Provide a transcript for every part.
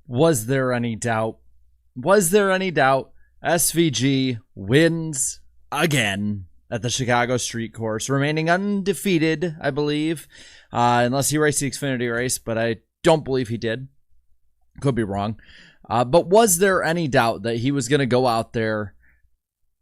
Was there any doubt? Was there any doubt? SVG wins again at the Chicago Street Course, remaining undefeated, I believe, unless he raced the Xfinity race, but I don't believe he did. Could be wrong. But was there any doubt that he was going to go out there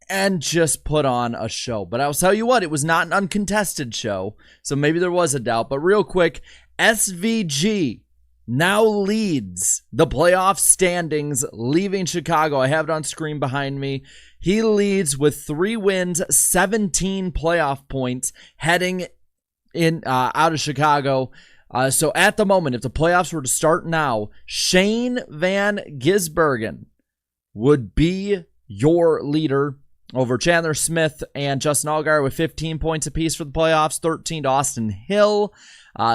and just put on a show? But I'll tell you what, it was not an uncontested show, so maybe there was a doubt. But real quick, SVG now leads the playoff standings, leaving Chicago. I have it on screen behind me. He leads with 3 wins, 17 playoff points, heading in out of Chicago. So at the moment, if the playoffs were to start now, Shane Van Gisbergen would be your leader over Chandler Smith and Justin Allgaier with 15 points apiece for the playoffs, 13 to Austin Hill,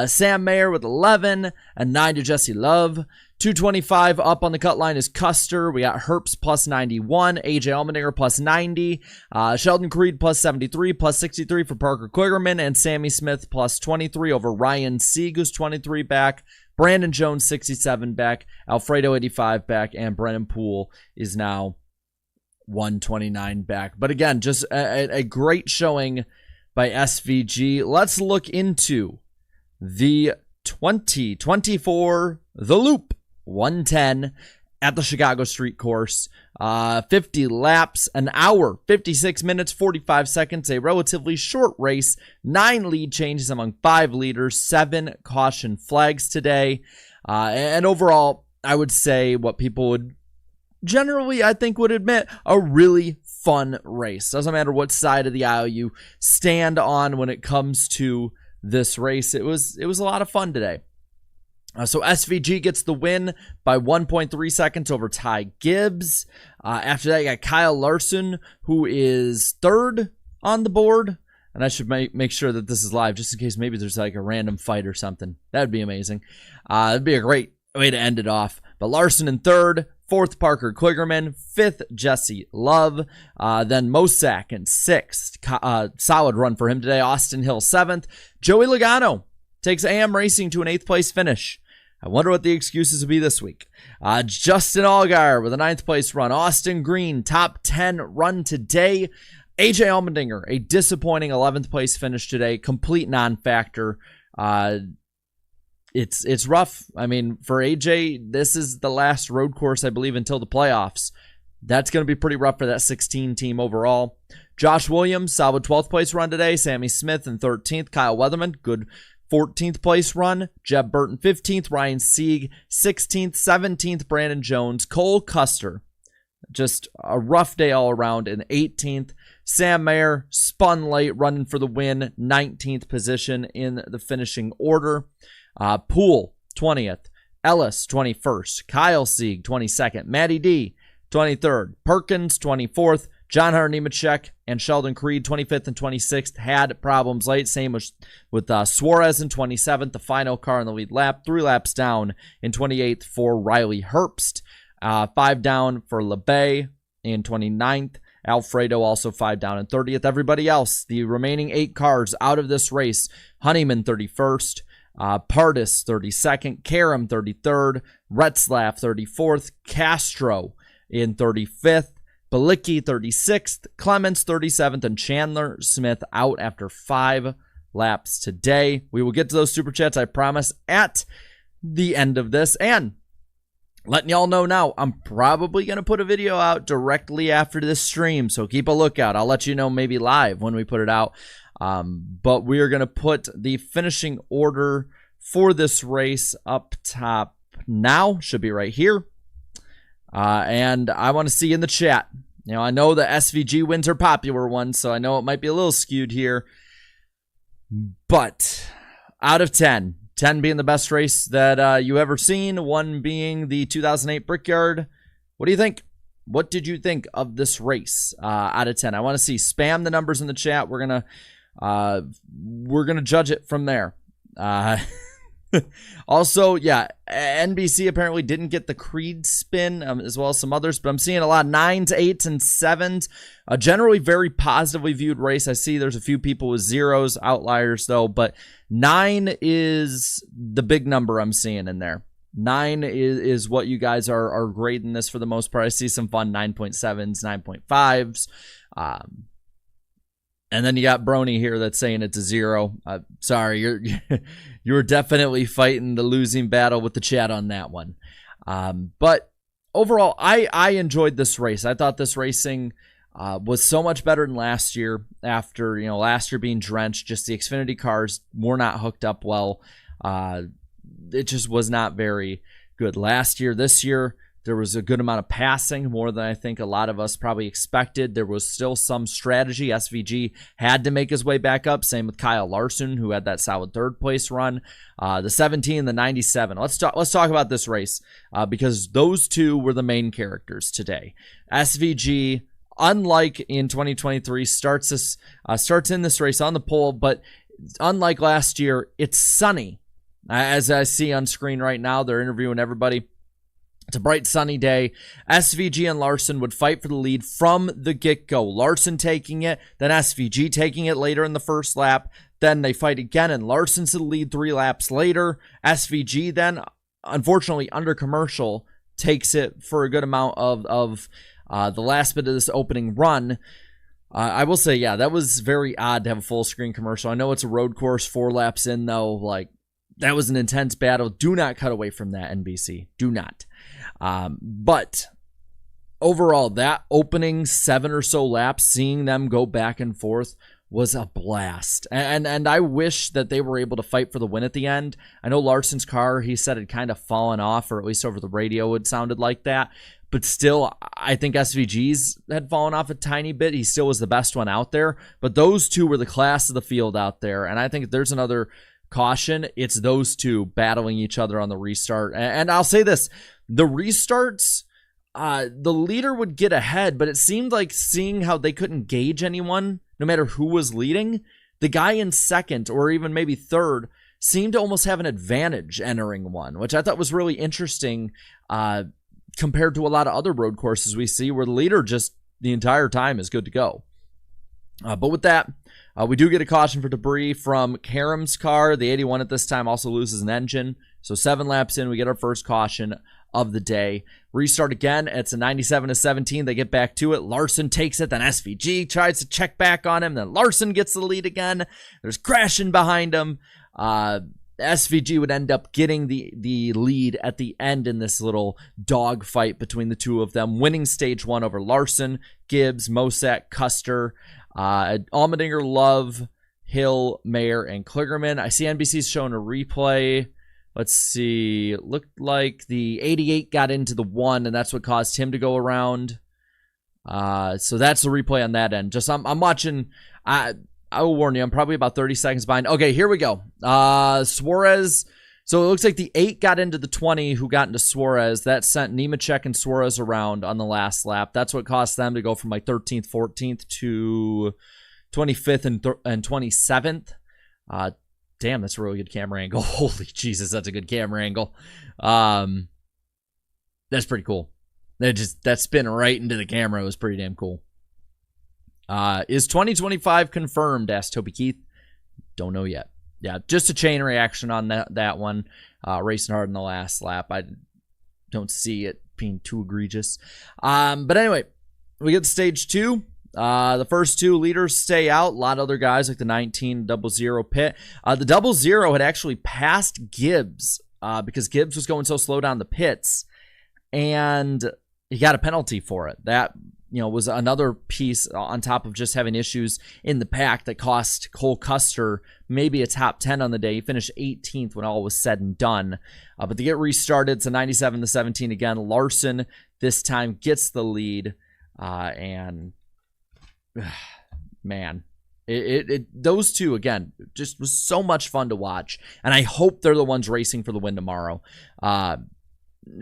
Sam Mayer with 11, and 9 to Jesse Love. 225 up on the cut line is Custer. We got Herbst plus 91, AJ Allmendinger plus 90, Sheldon Creed plus 73, plus 63 for Parker Kligerman, and Sammy Smith plus 23 over Ryan Sieg, who's 23 back, Brandon Jones 67 back, Alfredo 85 back, and Brennan Poole is now 129 back. But again, just a great showing by SVG. Let's look into the 2024 The Loop 110 at the Chicago Street Course. 50 laps, an hour, 56 minutes, 45 seconds, a relatively short race, 9 lead changes among 5 leaders, 7 caution flags today. And overall, I would say what people would generally, I think, would admit, a really fun race. Doesn't matter what side of the aisle you stand on when it comes to this race. It was a lot of fun today. So SVG gets the win by 1.3 seconds over Ty Gibbs. After that, you got Kyle Larson, who is 3rd on the board. And I should make sure that this is live, just in case maybe there's like a random fight or something. That would be amazing. It'd be a great way to end it off. But Larson in 3rd. 4th, Parker Kligerman. 5th, Jesse Love. Then Mosak in 6th. Solid run for him today. Austin Hill 7th. Joey Logano takes AM Racing to an 8th place finish. I wonder what the excuses will be this week. Justin Allgaier with a 9th place run. Austin Green, top 10 run today. AJ Allmendinger, a disappointing 11th place finish today. Complete non-factor. It's rough. I mean, for AJ, this is the last road course, I believe, until the playoffs. That's going to be pretty rough for that 16 team overall. Josh Williams, solid 12th place run today. Sammy Smith in 13th. Kyle Weatherman, good 14th place run. Jeb Burton 15th. Ryan Sieg 16th. 17th, Brandon Jones. Cole Custer, just a rough day all around, in 18th. Sam Mayer spun late, running for the win. 19th position in the finishing order. Poole 20th. Ellis 21st. Kyle Sieg 22nd. Matty D 23rd. Perkins 24th. John Hunter Nemechek and Sheldon Creed 25th and 26th had problems late. Same with Suarez in 27th, the final car in the lead lap. 3 laps down in 28th for Riley Herbst. 5 down for LeBay in 29th. Alfredo also 5 down in 30th. Everybody else, the remaining 8 cars out of this race: Honeyman 31st. Pardis 32nd. Karam 33rd. Retzlaff 34th. Castro in 35th. Balicki 36th, Clements 37th, and Chandler Smith out after 5 laps today. We will get to those super chats, I promise, at the end of this. And letting y'all know now, I'm probably going to put a video out directly after this stream, so keep a lookout. I'll let you know maybe live when we put it out. But we are going to put the finishing order for this race up top now. Should be right here. And I want to see in the chat. You know, I know the SVG wins are popular ones, so I know it might be a little skewed here. But out of 10, 10 being the best race that you ever seen, 1 being the 2008 Brickyard, what do you think? What did you think of this race out of 10? I want to see. Spam the numbers in the chat. We're gonna judge it from there. Also, yeah, NBC apparently didn't get the Creed spin, as well as some others, but I'm seeing a lot of 9s, 8s, and 7s. A generally very positively viewed race. I see there's a few people with 0s, outliers though, but 9 is the big number I'm seeing in there. 9 is what you guys are grading this for the most part. I see some fun 9.7s, 9.5s. And then you got Brony here that's saying it's a 0. Sorry, you're definitely fighting the losing battle with the chat on that one. But overall, I enjoyed this race. I thought this racing was so much better than last year. After last year being drenched, just the Xfinity cars were not hooked up well. It just was not very good last year. This year, there was a good amount of passing, more than I think a lot of us probably expected. There was still some strategy. SVG had to make his way back up. Same with Kyle Larson, who had that solid third place run. The 17, the 97. Let's talk about this race because those two were the main characters today. SVG, unlike in 2023, starts in this race on the pole, but unlike last year, it's sunny. As I see on screen right now, they're interviewing everybody. It's a bright sunny day. SVG and Larson would fight for the lead from the get-go. Larson taking it, then SVG taking it later in the first lap. Then they fight again, and Larson's to the lead 3 laps later. SVG then, unfortunately, under commercial, takes it for a good amount of the last bit of this opening run. I will say, yeah, that was very odd to have a full screen commercial. I know it's a road course, 4 laps in, though. Like, that was an intense battle. Do not cut away from that, NBC. Do not. But overall, that opening 7 or so laps, seeing them go back and forth was a blast. And I wish that they were able to fight for the win at the end. I know Larson's car, he said, had kind of fallen off, or at least over the radio it sounded like that. But still, I think SVG's had fallen off a tiny bit. He still was the best one out there. But those two were the class of the field out there. And I think if there's another caution, it's those two battling each other on the restart. And I'll say this, the restarts, the leader would get ahead, but it seemed like, seeing how they couldn't gauge anyone, no matter who was leading, the guy in second or even maybe third seemed to almost have an advantage entering one, which I thought was really interesting compared to a lot of other road courses we see where the leader just the entire time is good to go. But with that, we do get a caution for debris from Karam's car. The 81 at this time also loses an engine. So 7 laps in, we get our first caution of the day. Restart again. It's a 97-17. They get back to it. Larson takes it. Then SVG tries to check back on him. Then Larson gets the lead again. There's crashing behind him. SVG would end up getting the lead at the end in this little dog fight between the two of them, winning stage 1 over Larson, Gibbs, Mosak, Custer, Allmendinger, Love, Hill, Mayer, and Kligerman. I see NBC's showing a replay. Let's see. It looked like the 88 got into the 1, and that's what caused him to go around. So that's the replay on that end. Just I'm watching. I will warn you, I'm probably about 30 seconds behind. Okay, here we go. Suarez. So it looks like the 8 got into the 20 who got into Suarez. That sent Nemechek and Suarez around on the last lap. That's what cost them to go from like 13th, 14th to 25th and 27th. Damn, that's a really good camera angle. Holy Jesus, that's a good camera angle. That's pretty cool. That spin right into the camera was pretty damn cool. Is 2025 confirmed? Asked Toby Keith. Don't know yet. Yeah, just a chain reaction on that one. Racing hard in the last lap. I don't see it being too egregious. But anyway, we get to stage 2. The first 2 leaders stay out. A lot of other guys like the 19 00 pit. The 00 had actually passed Gibbs because Gibbs was going so slow down the pits, and he got a penalty for it. That was another piece on top of just having issues in the pack that cost Cole Custer maybe a top 10 on the day. He finished 18th when all was said and done. But to get restarted, it's a 97-17 again. Larson this time gets the lead, and man, those two again just was so much fun to watch, and I hope they're the ones racing for the win tomorrow,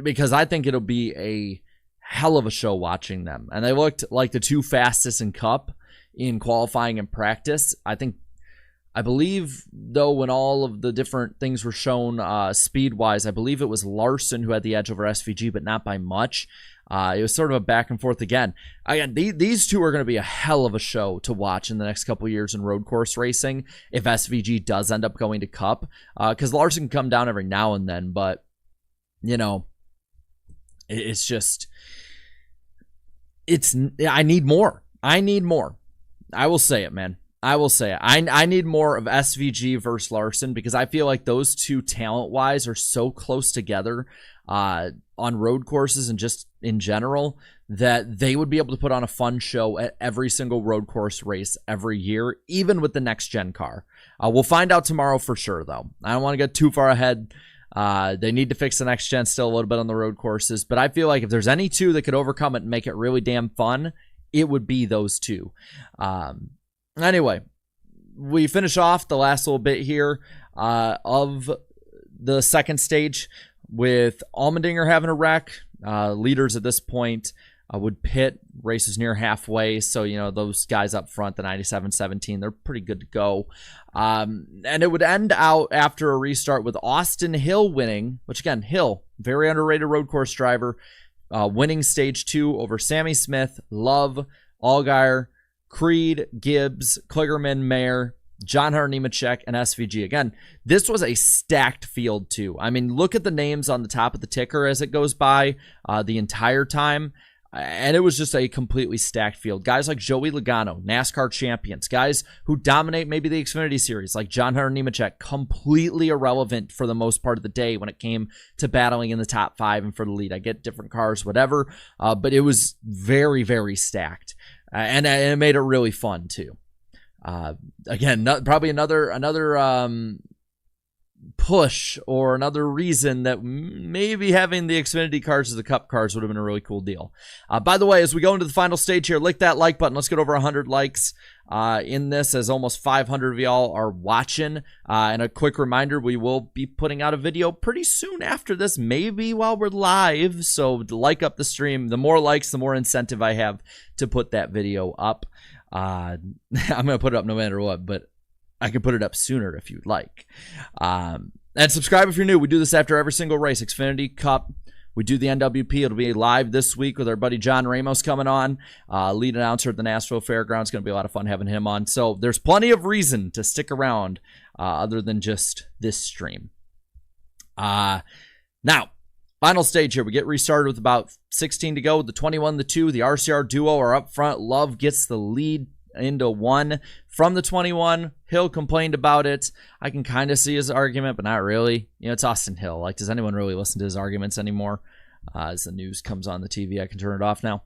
because I think it'll be a hell of a show watching them. And they looked like the 2 fastest in Cup in qualifying and practice. I believe, though, when all of the different things were shown speed-wise, I believe it was Larson who had the edge over SVG, but not by much. It was sort of a back and forth again. Again, these two are going to be a hell of a show to watch in the next couple years in road course racing if SVG does end up going to Cup. Because Larson can come down every now and then, but you know, it's just, I need more. I need more. I will say it, man. I will say it. I need more of SVG versus Larson, because I feel like those two talent-wise are so close together on road courses and just in general that they would be able to put on a fun show at every single road course race every year, even with the next-gen car. We'll find out tomorrow for sure, though. I don't want to get too far ahead. They need to fix the next-gen still a little bit on the road courses, but I feel like if there's any two that could overcome it and make it really damn fun, it would be those two. Anyway, we finish off the last little bit here of the second stage with Allmendinger having a wreck. Leaders at this point would pit, races near halfway. So, you know, those guys up front, the 97-17, they're pretty good to go. And it would end out after a restart with Austin Hill winning, which again, Hill, very underrated road course driver, winning stage 2 over Sammy Smith, Love, Allgaier, Creed, Gibbs, Kligerman, Mayer, John Hunter Nemechek, and SVG. Again, this was a stacked field too. I mean, look at the names on the top of the ticker as it goes by the entire time. And it was just a completely stacked field. Guys like Joey Logano, NASCAR champions, guys who dominate maybe the Xfinity series, like John Hunter Nemechek, completely irrelevant for the most part of the day when it came to battling in the top 5 and for the lead. I get different cars, whatever, but it was very, very stacked. And it made it really fun too. Again, probably another push or another reason that maybe having the Xfinity cars as the Cup cars would have been a really cool deal. By the way, as we go into the final stage here, lick that like button. Let's get over 100 likes in this, as almost 500 of y'all are watching. And a quick reminder, we will be putting out a video pretty soon after this, maybe while we're live. So like up the stream. The more likes, the more incentive I have to put that video up. I'm going to put it up no matter what, but I can put it up sooner if you'd like. And subscribe if you're new. We do this after every single race. Xfinity, Cup. We do the NWP. It'll be live this week with our buddy John Ramos coming on. Lead announcer at the Nashville Fairgrounds. Going to be a lot of fun having him on. So there's plenty of reason to stick around other than just this stream. Now, final stage here. We get restarted with about 16 to go. The 21, the 2, the RCR duo are up front. Love gets the lead into 1 from the 21. Hill complained about it. I can kind of see his argument, but not really. You know, it's Austin Hill. Like, does anyone really listen to his arguments anymore? As the news comes on the TV, I can turn it off now.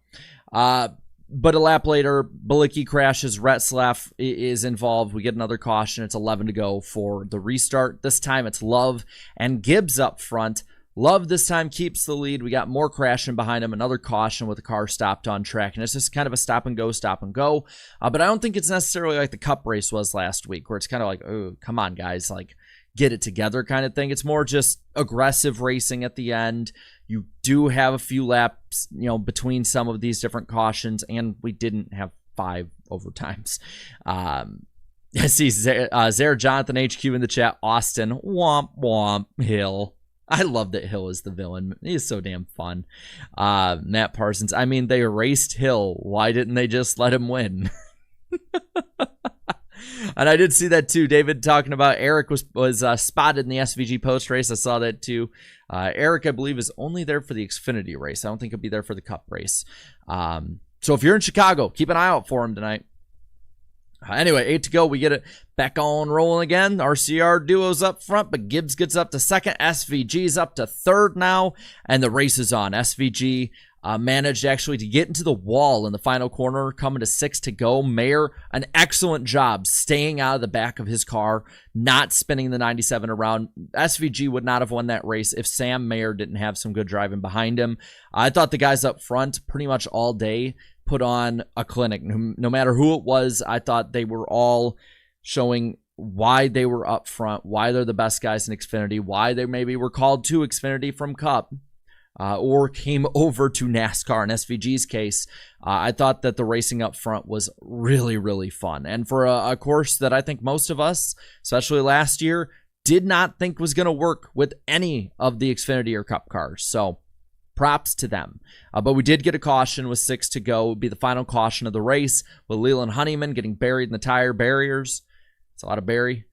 But a lap later, Bilicki crashes. Retzlaff is involved. We get another caution. It's 11 to go for the restart. This time it's Love and Gibbs up front. Love this time keeps the lead. We got more crashing behind him. Another caution with the car stopped on track. And it's just kind of a stop and go, stop and go. But I don't think it's necessarily like the Cup race was last week, where it's kind of like, oh, come on, guys, like, get it together kind of thing. It's more just aggressive racing at the end. You do have a few laps, you know, between some of these different cautions, and we didn't have 5 overtimes. I see Zara Jonathan HQ in the chat. Austin, womp, womp, Hill. I love that Hill is the villain. He's so damn fun. Matt Parsons. I mean, they erased Hill. Why didn't they just let him win? And I did see that too. David talking about Eric was spotted in the SVG post race. I saw that too. Eric, I believe, is only there for the Xfinity race. I don't think he'll be there for the Cup race. So if you're in Chicago, keep an eye out for him tonight. Anyway, 8 to go. We get it back on rolling again. RCR duo's up front, but Gibbs gets up to second. SVG's up to third now, and the race is on. SVG managed actually to get into the wall in the final corner, coming to 6 to go. Mayer, an excellent job staying out of the back of his car, not spinning the 97 around. SVG would not have won that race if Sam Mayer didn't have some good driving behind him. I thought the guys up front pretty much all day put on a clinic. No matter who it was, I thought they were all showing why they were up front, why they're the best guys in Xfinity, why they maybe were called to Xfinity from Cup, or came over to NASCAR in SVG's case. I thought that the racing up front was really, really fun. And for a course that I think most of us, especially last year, did not think was going to work with any of the Xfinity or Cup cars. So props to them. But we did get a caution with 6 to go. It would be the final caution of the race, with Leland Honeyman getting buried in the tire barriers. It's a lot of Barry.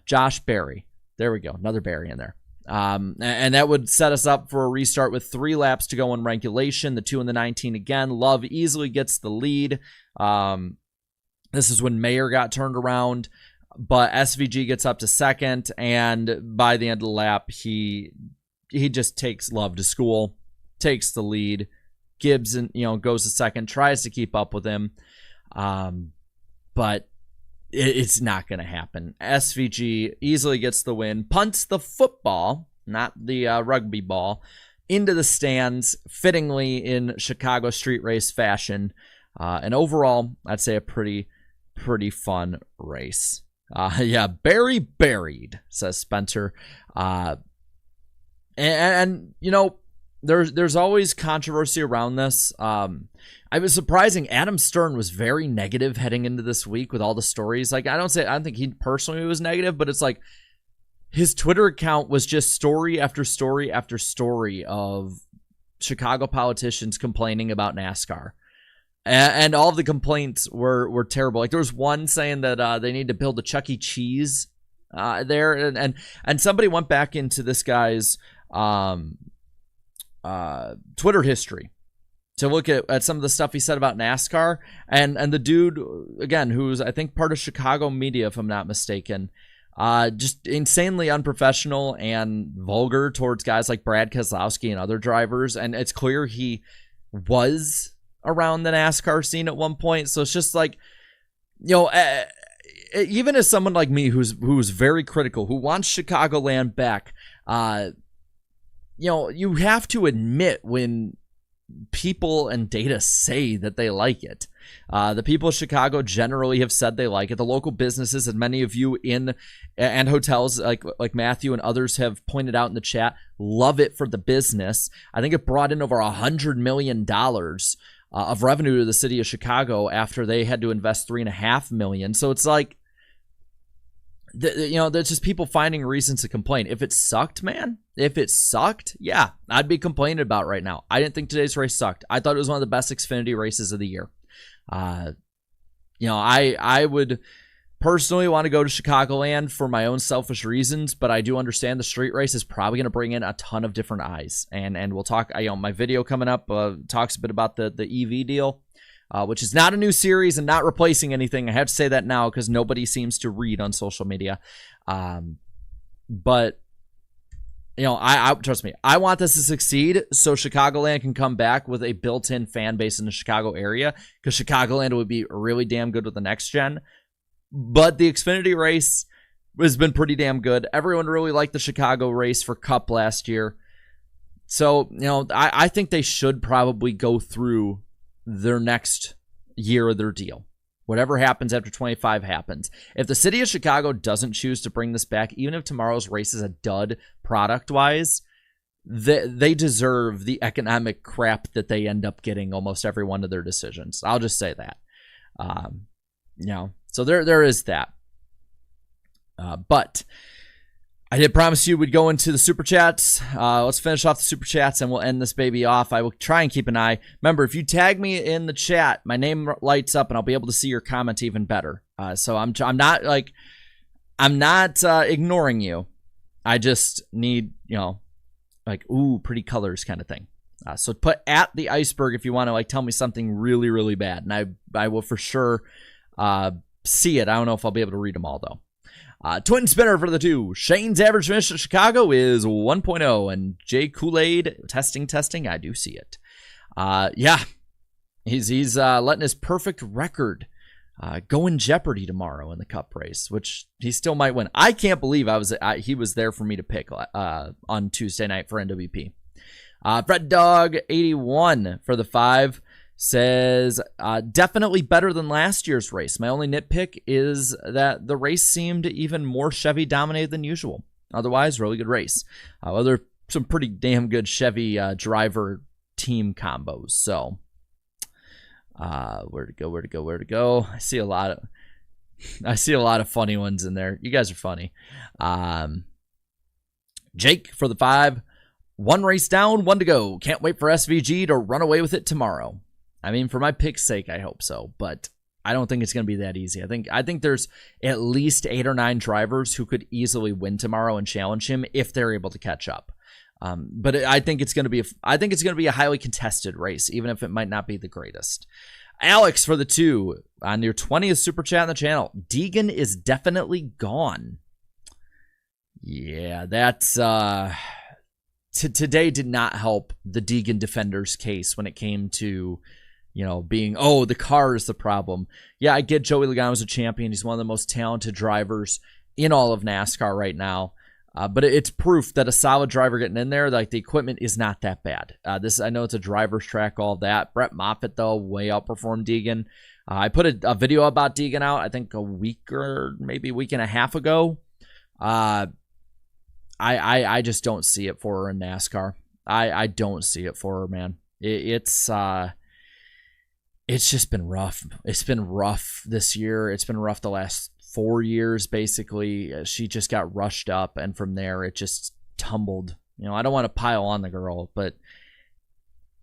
Josh Berry. There we go. Another Barry in there. And that would set us up for a restart with 3 laps to go in regulation, the 2 and the 19 again. Love easily gets the lead. This is when Mayer got turned around, but SVG gets up to second, and by the end of the lap, he just takes Love to school, takes the lead. Gibbs, goes to second, tries to keep up with him, but it's not going to happen. SVG easily gets the win, punts the football, not the rugby ball, into the stands, fittingly in Chicago street race fashion. And overall, I'd say a pretty fun race. Barry buried, says Spencer. And there's always controversy around this. I was surprising. Adam Stern was very negative heading into this week with all the stories. Like, I don't think he personally was negative, but it's like his Twitter account was just story after story after story of Chicago politicians complaining about NASCAR. And all of the complaints were terrible. Like, there was one saying that they need to build a Chuck E. Cheese there. And somebody went back into this guy's Twitter history to look at some of the stuff he said about NASCAR, and the dude, again, who's I think part of Chicago media, if I'm not mistaken, just insanely unprofessional and vulgar towards guys like Brad Keselowski and other drivers, and it's clear he was around the NASCAR scene at one point. So it's just like, even as someone like me who's very critical, who wants Chicagoland back, you have to admit when people and data say that they like it. The people of Chicago generally have said they like it. The local businesses, and many of you and hotels like Matthew and others have pointed out in the chat, love it for the business. I think it brought in over $100 million of revenue to the city of Chicago after they had to invest $3.5 million. So it's like, there's just people finding reasons to complain. If it sucked, man, yeah, I'd be complaining about it right now. I didn't think today's race sucked. I thought it was one of the best Xfinity races of the year. I would personally want to go to Chicagoland for my own selfish reasons, but I do understand the street race is probably going to bring in a ton of different eyes. And we'll talk, my video coming up talks a bit about the EV deal. Which is not a new series and not replacing anything. I have to say that now because nobody seems to read on social media. But, I trust me, I want this to succeed so Chicagoland can come back with a built-in fan base in the Chicago area, because Chicagoland would be really damn good with the next gen. But the Xfinity race has been pretty damn good. Everyone really liked the Chicago race for Cup last year. So, I think they should probably go through their next year of their deal. Whatever happens after 25 happens. If the city of Chicago doesn't choose to bring this back, even if tomorrow's race is a dud product-wise, they deserve the economic crap that they end up getting almost every one of their decisions. I'll just say that. So there is that. But I did promise you we'd go into the Super Chats. Let's finish off the Super Chats and we'll end this baby off. I will try and keep an eye. Remember, if you tag me in the chat, my name lights up and I'll be able to see your comment even better. So I'm not ignoring you. I just need, ooh, pretty colors kind of thing. So put at the Iceberg if you want to tell me something really, really bad. And I will for sure see it. I don't know if I'll be able to read them all though. Twin spinner for the 2. Shane's average finish at Chicago is 1.0. And Jay Kool-Aid, testing. I do see it. He's letting his perfect record go in jeopardy tomorrow in the Cup race, which he still might win. I can't believe he was there for me to pick on Tuesday night for NWP. Fred Dog 81 for the 5. Says, definitely better than last year's race. My only nitpick is that the race seemed even more Chevy dominated than usual. Otherwise, really good race. There are some pretty damn good Chevy driver team combos. So, where to go? I see a lot of funny ones in there. You guys are funny. Jake for the 5. 1 race down, 1 to go. Can't wait for SVG to run away with it tomorrow. I mean, for my pick's sake, I hope so. But I don't think it's going to be that easy. I think there's at least 8 or 9 drivers who could easily win tomorrow and challenge him if they're able to catch up. But I think it's going to be a highly contested race, even if it might not be the greatest. Alex for the 2 on your 20th super chat on the channel. Deegan is definitely gone. Yeah, that's today did not help the Deegan defenders case when it came to, being, the car is the problem. Yeah, I get Joey Logano's a champion. He's one of the most talented drivers in all of NASCAR right now. But it's proof that a solid driver getting in there, like the equipment is not that bad. I know it's a driver's track, all that. Brett Moffitt, though, way outperformed Deegan. I put a video about Deegan out, I think a week or maybe a week and a half ago. I just don't see it for her in NASCAR. I don't see it for her, man. It's just been rough. It's been rough this year. It's been rough the last 4 years, basically. She just got rushed up, and from there it just tumbled. I don't want to pile on the girl, but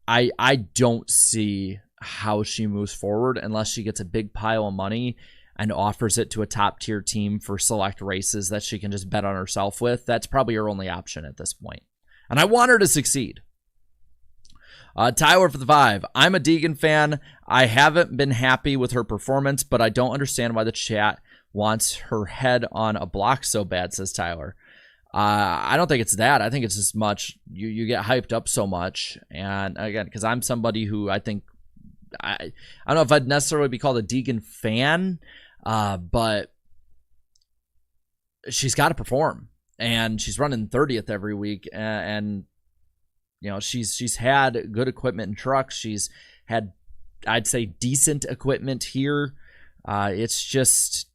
I don't see how she moves forward unless she gets a big pile of money and offers it to a top-tier team for select races that she can just bet on herself with. That's probably her only option at this point. And I want her to succeed. Tyler for the 5. I'm a Deegan fan. I haven't been happy with her performance, but I don't understand why the chat wants her head on a block so bad, says Tyler. I don't think it's that. I think it's as much you get hyped up so much. And again, because I'm somebody who I think, I don't know if I'd necessarily be called a Deegan fan, but she's got to perform. And she's running 30th every week. And she's had good equipment and trucks. She's had, I'd say, decent equipment here. It's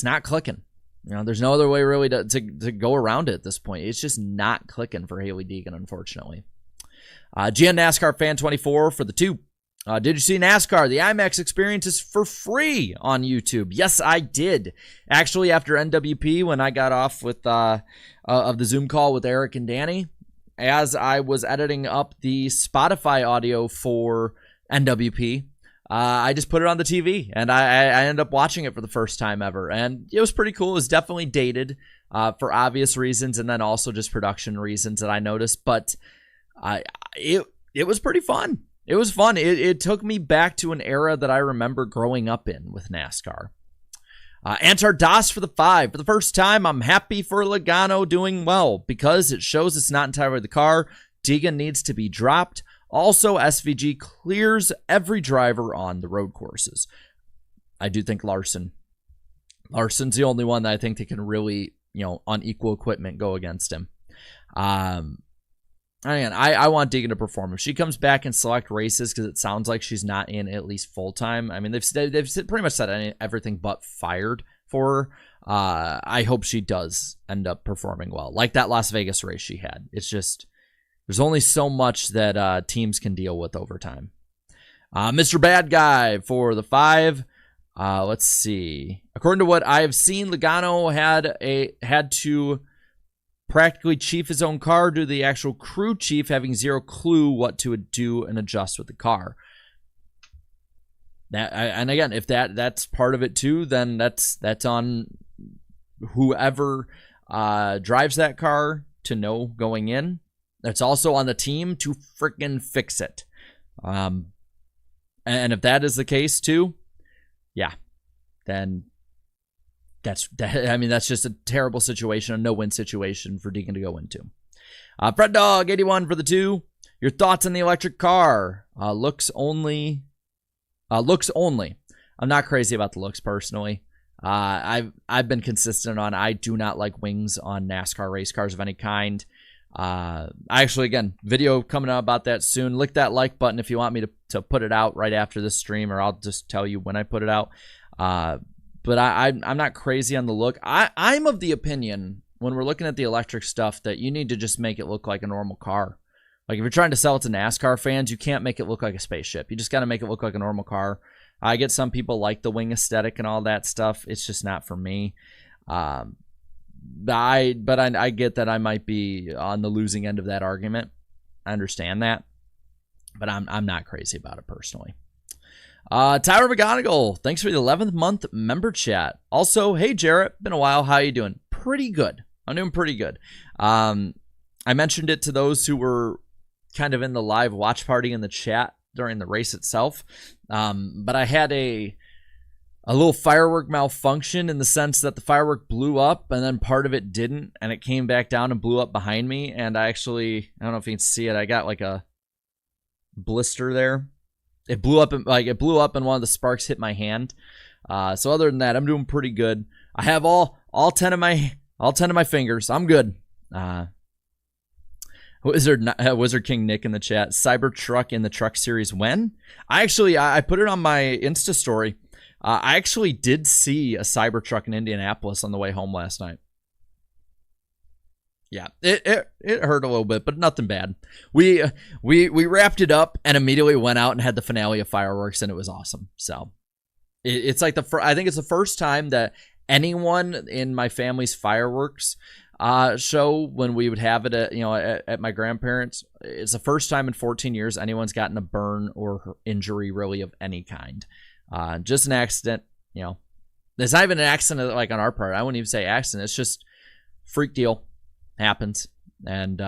not clicking. There's no other way really to go around it at this point. It's just not clicking for Hailie Deegan, unfortunately. GN NASCAR Fan 24 for the 2. Did you see NASCAR? The IMAX experience is for free on YouTube. Yes, I did. Actually, after NWP, when I got off with of the Zoom call with Eric and Danny, as I was editing up the Spotify audio for NWP, I just put it on the TV, and I ended up watching it for the first time ever, and it was pretty cool. It was definitely dated for obvious reasons, and then also just production reasons that I noticed, but it was pretty fun. It was fun. It took me back to an era that I remember growing up in with NASCAR. Antar Das for the 5. For the first time, I'm happy for Logano doing well because it shows it's not entirely the car. Deegan needs to be dropped. Also, SVG clears every driver on the road courses. I do think Larson's the only one that I think that can really, on equal equipment go against him. Again, I want Deegan to perform. If she comes back in select races, because it sounds like she's not in at least full-time. I mean, they've pretty much said everything but fired for her. I hope she does end up performing well. Like that Las Vegas race she had. It's just, there's only so much that teams can deal with over time. Mr. Bad Guy for the 5. Let's see. According to what I have seen, Logano had to practically chief his own car due to the actual crew chief having zero clue what to do and adjust with the car. And again, if that's part of it too, then that's on whoever drives that car to know going in. That's also on the team to freaking fix it. And if that is the case too, yeah, then that's just a terrible situation, a no-win situation for Deegan to go into. Fred Dog 81 for the 2. Your thoughts on the electric car? Looks only. I'm not crazy about the looks personally. I've been consistent on I do not like wings on NASCAR race cars of any kind. Actually, again, video coming out about that soon. Click that like button if you want me to put it out right after this stream, or I'll just tell you when I put it out. But I'm not crazy on the look. I'm of the opinion, when we're looking at the electric stuff, that you need to just make it look like a normal car. Like, if you're trying to sell it to NASCAR fans, you can't make it look like a spaceship. You just got to make it look like a normal car. I get some people like the wing aesthetic and all that stuff. It's just not for me. I get that I might be on the losing end of that argument. I understand that. But I'm not crazy about it personally. Tyler McGonigal, thanks for the 11th month member chat. Also, hey Jarrett, been a while. How you doing? Pretty good. I'm doing pretty good. I mentioned it to those who were kind of in the live watch party in the chat during the race itself. But I had a little firework malfunction in the sense that the firework blew up and then part of it didn't, and it came back down and blew up behind me. And I don't know if you can see it. I got like a blister there. It blew up and one of the sparks hit my hand. So other than that, I'm doing pretty good. I have all 10 of my fingers. I'm good. Wizard King Nick in the chat. Cybertruck in the Truck Series when? I put it on my Insta story. I actually did see a Cybertruck in Indianapolis on the way home last night. Yeah, it hurt a little bit, but nothing bad. We wrapped it up and immediately went out and had the finale of fireworks, and it was awesome. So it's like I think it's the first time that anyone in my family's fireworks show, when we would have it at my grandparents', it's the first time in 14 years anyone's gotten a burn or injury really of any kind. Just an accident. It's not even an accident like on our part. I wouldn't even say accident. It's just freak deal. Happens. And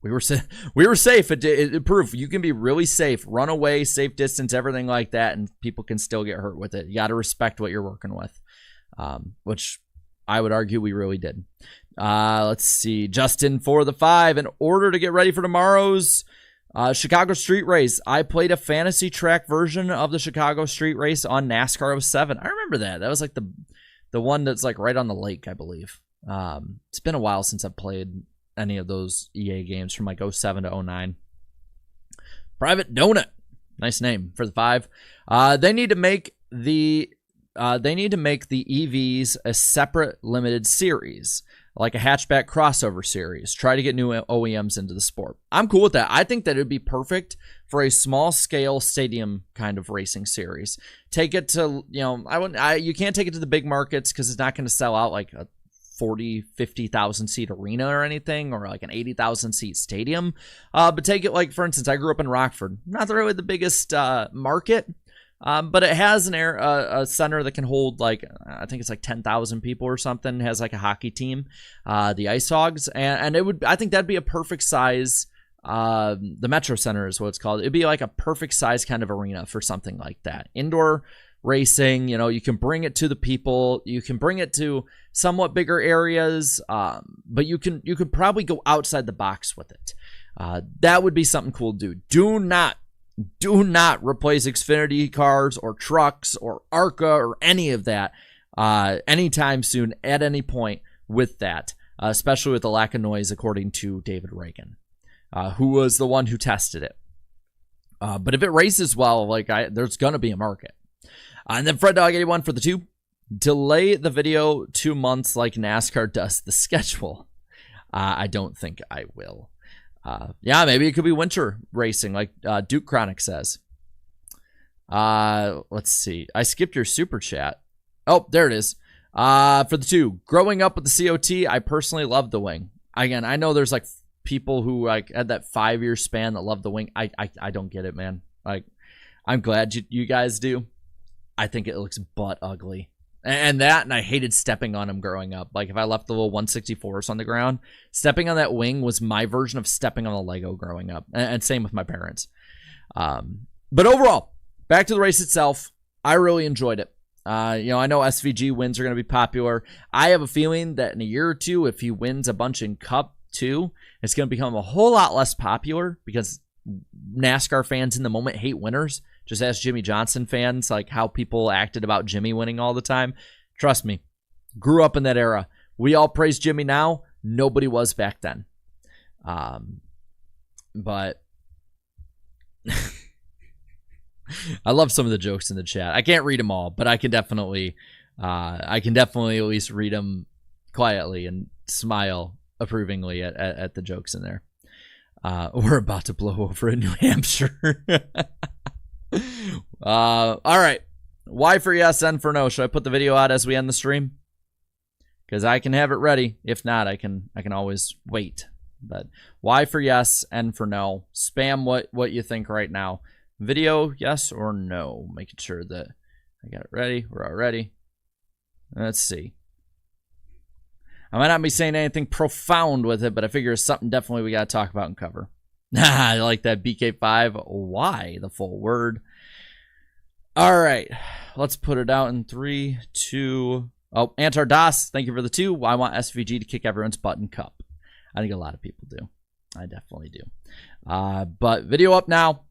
we were safe. It proved you can be really safe, run away, safe distance, everything like that, and people can still get hurt with it. You got to respect what you're working with, which I would argue we really did. Let's see. Justin for the 5. In order to get ready for tomorrow's Chicago Street Race, I played a fantasy track version of the Chicago Street Race on NASCAR 07. I remember that. That was like the one that's like right on the lake, I believe. It's been a while since I've played any of those EA games from like 07 to 09. Private Donut. Nice name for the 5. They need to make the EVs a separate limited series, like a hatchback crossover series. Try to get new OEMs into the sport. I'm cool with that. I think that it would be perfect for a small scale stadium kind of racing series. Take it to, you can't take it to the big markets because it's not going to sell out like a 40, 50,000 seat arena or anything, or like an 80,000 seat stadium. But take it like, for instance, I grew up in Rockford. Not really the biggest market, but it has a center that can hold like, I think it's like 10,000 people or something. It has like a hockey team, the Ice Hogs, and I think that'd be a perfect size. The Metro Center is what it's called. It'd be like a perfect size kind of arena for something like that. Indoor racing, you can bring it to the people. You can bring it to somewhat bigger areas, but you could probably go outside the box with it. That would be something cool to do. Do not replace Xfinity cars or trucks or ARCA or any of that anytime soon at any point with that, especially with the lack of noise, according to David Reagan, who was the one who tested it. But if it races well, there's going to be a market. And then Fred Dog 81 for the 2. Delay the video 2 months like NASCAR does the schedule. I don't think I will. Yeah, maybe it could be winter racing like Duke Chronic says. Let's see. I skipped your super chat. Oh, there it is. For the 2. Growing up with the COT, I personally love the wing. Again, I know there's like people who like had that 5-year span that love the wing. I don't get it, man. Like, I'm glad you guys do. I think it looks butt ugly. And I hated stepping on them growing up. Like, if I left the little 164s on the ground, stepping on that wing was my version of stepping on a Lego growing up. And same with my parents. But overall, back to the race itself, I really enjoyed it. I know SVG wins are going to be popular. I have a feeling that in a year or two, if he wins a bunch in Cup too, it's going to become a whole lot less popular because NASCAR fans in the moment hate winners. Just ask Jimmy Johnson fans like how people acted about Jimmy winning all the time. Trust me, grew up in that era. We all praise Jimmy now. Nobody was back then. But I love some of the jokes in the chat. I can't read them all, but I can definitely at least read them quietly and smile approvingly at the jokes in there. We're about to blow over in New Hampshire. All right. Y for yes, N for no. Should I put the video out as we end the stream? Because I can have it ready. If not, I can always wait. But Y for yes, N for no. Spam what you think right now. Video, yes or no? Making sure that I got it ready. We're all ready. Let's see. I might not be saying anything profound with it, but I figure it's something definitely we got to talk about and cover. I like that BK5. Why? The full word. All right. Let's put it out in 3, 2. Oh, Antar Das, thank you for the 2. I want SVG to kick everyone's butt in Cup. I think a lot of people do. I definitely do. But video up now.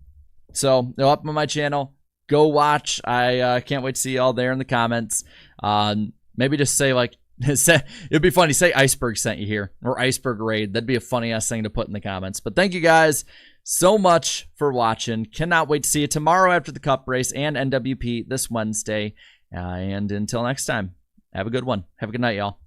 So they're up on my channel. Go watch. I can't wait to see y'all there in the comments. Maybe just say like, it'd be funny. Say Iceberg sent you here or Iceberg raid. That'd be a funny ass thing to put in the comments. But thank you guys so much for watching. Cannot wait to see you tomorrow after the Cup race and NWP this Wednesday. And until next time, have a good one. Have a good night, y'all.